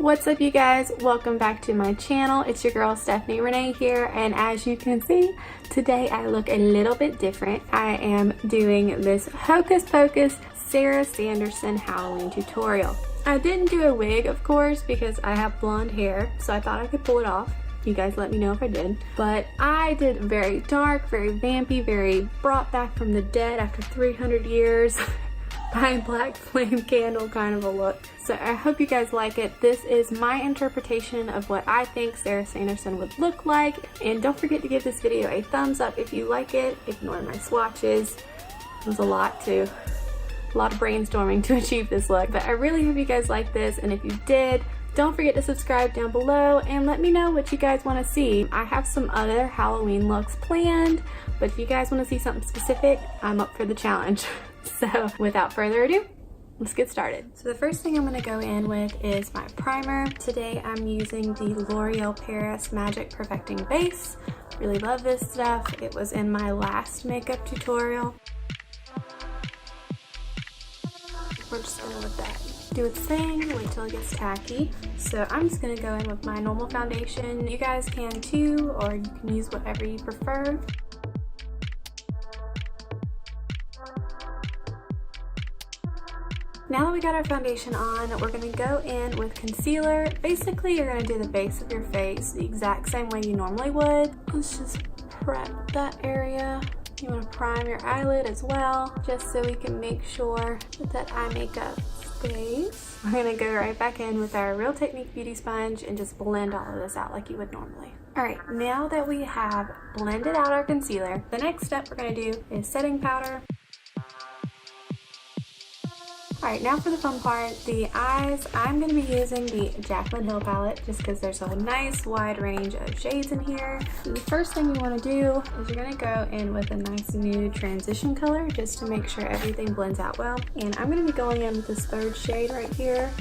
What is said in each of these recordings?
What's up, you guys? Welcome back to my channel. It's your girl Stephany Rene here, and as you can see, today I look a little bit different. I am doing this Hocus Pocus Sarah Sanderson Halloween tutorial. I didn't do a wig, of course, because I have blonde hair, so I thought I could pull it off. You guys let me know if I did. But I did very dark, very vampy, very brought back from the dead after 300 years. By black flame candle kind of a look. So I hope you guys like it. This is my interpretation of what I think Sarah Sanderson would look like. And don't forget to give this video a thumbs up if you like it. Ignore my swatches. It was a lot of brainstorming to achieve this look. But I really hope you guys like this, and if you did, don't forget to subscribe down below and let me know what you guys want to see. I have some other Halloween looks planned, but if you guys want to see something specific, I'm up for the challenge. So without further ado, let's get started. So the first thing I'm going to go in with is my primer. Today I'm using the L'Oreal Paris Magic Perfecting Base. Really love this stuff. It was in my last makeup tutorial. We're just going to let that do its thing, wait till it gets tacky. So I'm just going to go in with my normal foundation. You guys can too, or you can use whatever you prefer. Now that we got our foundation on, we're going to go in with concealer. Basically, you're going to do the base of your face the exact same way you normally would. Let's just prep that area. You want to prime your eyelid as well, just so we can make sure that eye makeup stays. We're going to go right back in with our Real Technique Beauty Sponge and just blend all of this out like you would normally. Alright, now that we have blended out our concealer, the next step we're going to do is setting powder. Alright, now for the fun part, the eyes. I'm going to be using the Jaclyn Hill palette just because there's a nice wide range of shades in here. And the first thing you want to do is you're going to go in with a nice nude transition color just to make sure everything blends out well. And I'm going to be going in with this third shade right here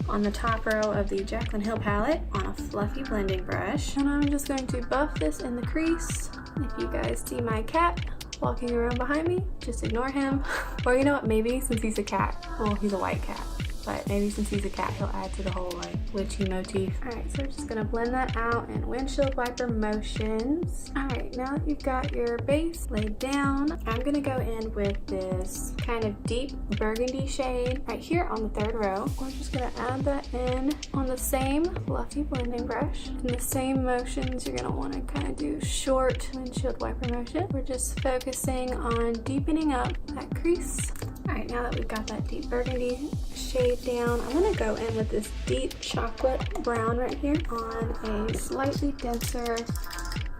on the top row of the Jaclyn Hill palette on a fluffy blending brush. And I'm just going to buff this in the crease. If you guys see my cat walking around behind me, just ignore him. Or you know what, maybe since he's a cat, well, he's a white cat, but maybe since he's a cat, he'll add to the whole like witchy motif. Alright, so we're just gonna blend that out in windshield wiper motions. Alright, now that you've got your base laid down, I'm gonna go in with this kind of deep burgundy shade right here on the third row. We're just gonna add that in on the same fluffy blending brush. In the same motions, you're gonna wanna kind of do short windshield wiper motion. We're just focusing on deepening up that crease. Alright, now that we've got that deep burgundy shade down, I'm going to go in with this deep chocolate brown right here on a slightly denser,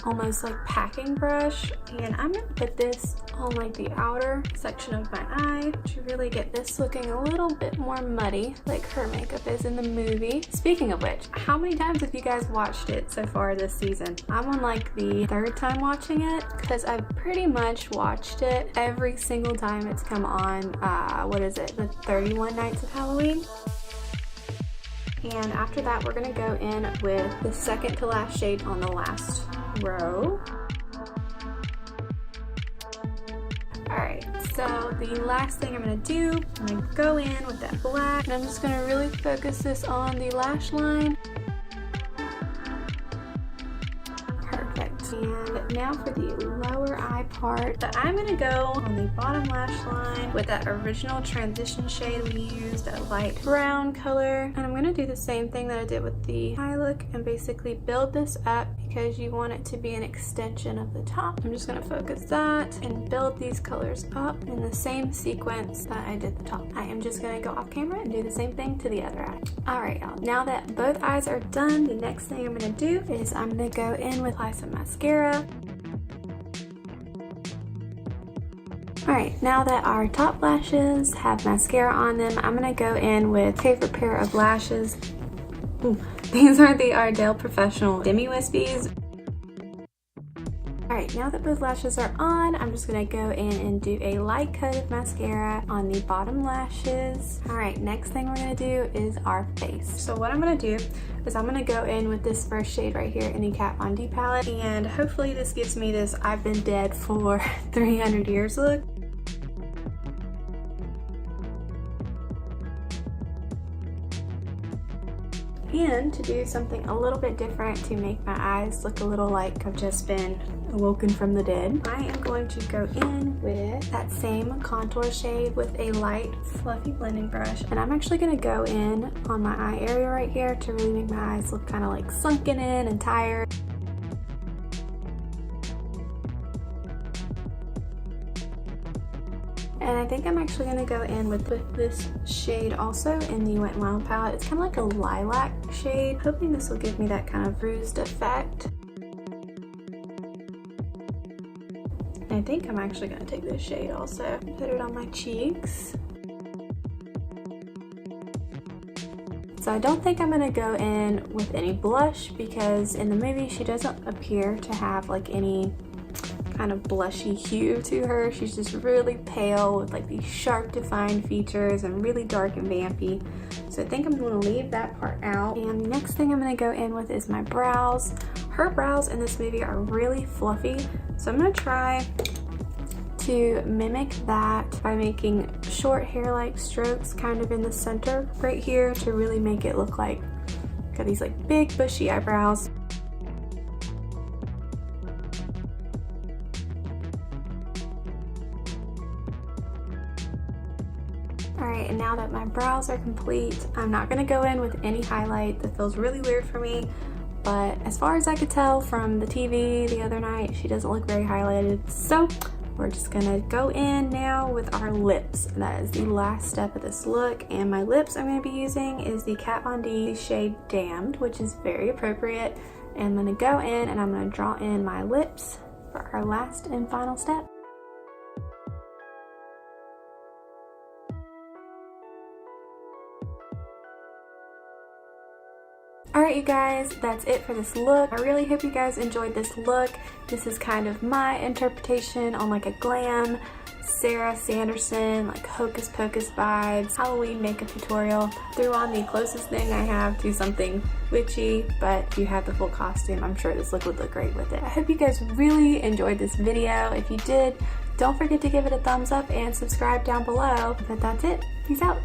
almost like packing brush, and I'm going to put this on like the outer section of my eye to really get this looking a little bit more muddy like her makeup is in the movie. Speaking of which, how many times have you guys watched it so far this season? I'm on like the third time watching it because I've pretty much watched it every single time it's come on, what is it, the 31 Nights of Halloween? And after that, we're going to go in with the second to last shade on the last row. Alright, so the last thing I'm going to do, I'm going to go in with that black, and I'm just going to really focus this on the lash line. Perfect. And now for the lower eye part, so I'm going to go on the bottom lash line with that original transition shade we used, a light brown color. And I'm going to do the same thing that I did with the eye look and basically build this up because you want it to be an extension of the top. I'm just going to focus that and build these colors up in the same sequence that I did the top. I am just going to go off camera and do the same thing to the other eye. Alright y'all, now that both eyes are done, the next thing I'm going to do is I'm going to go in with some mascara. Alright, now that our top lashes have mascara on them, I'm going to go in with favorite pair of lashes. Ooh, these are the Ardell Professional Demi Wispies. Alright, now that both lashes are on, I'm just going to go in and do a light coat of mascara on the bottom lashes. Alright, next thing we're going to do is our face. So what I'm going to do is I'm going to go in with this first shade right here in the Kat Von D palette, and hopefully this gives me this I've been dead for 300 years look. And to do something a little bit different to make my eyes look a little like I've just been awoken from the dead, I am going to go in with that same contour shade with a light fluffy blending brush, and I'm actually going to go in on my eye area right here to really make my eyes look kind of like sunken in and tired. And I think I'm actually going to go in with this shade also in the Wet n Wild palette. It's kind of like a lilac shade, hoping this will give me that kind of bruised effect. And I think I'm actually going to take this shade also, put it on my cheeks. So I don't think I'm going to go in with any blush, because in the movie she doesn't appear to have like any kind of blushy hue to her. She's just really pale with like these sharp defined features and really dark and vampy. So I think I'm going to leave that part out. And the next thing I'm going to go in with is my brows. Her brows in this movie are really fluffy, so I'm going to try to mimic that by making short hair-like strokes kind of in the center right here to really make it look like got these like big bushy eyebrows. Alright, and now that my brows are complete, I'm not going to go in with any highlight. That feels really weird for me, but as far as I could tell from the TV the other night, she doesn't look very highlighted. So we're just going to go in now with our lips. That is the last step of this look, and my lips I'm going to be using is the Kat Von D shade Damned, which is very appropriate. And I'm going to go in and I'm going to draw in my lips for our last and final step. Alright you guys, that's it for this look. I really hope you guys enjoyed this look. This is kind of my interpretation on like a glam, Sarah Sanderson, like Hocus Pocus vibes, Halloween makeup tutorial. Threw on the closest thing I have to something witchy, but if you have the full costume, I'm sure this look would look great with it. I hope you guys really enjoyed this video. If you did, don't forget to give it a thumbs up and subscribe down below. But that's it. Peace out.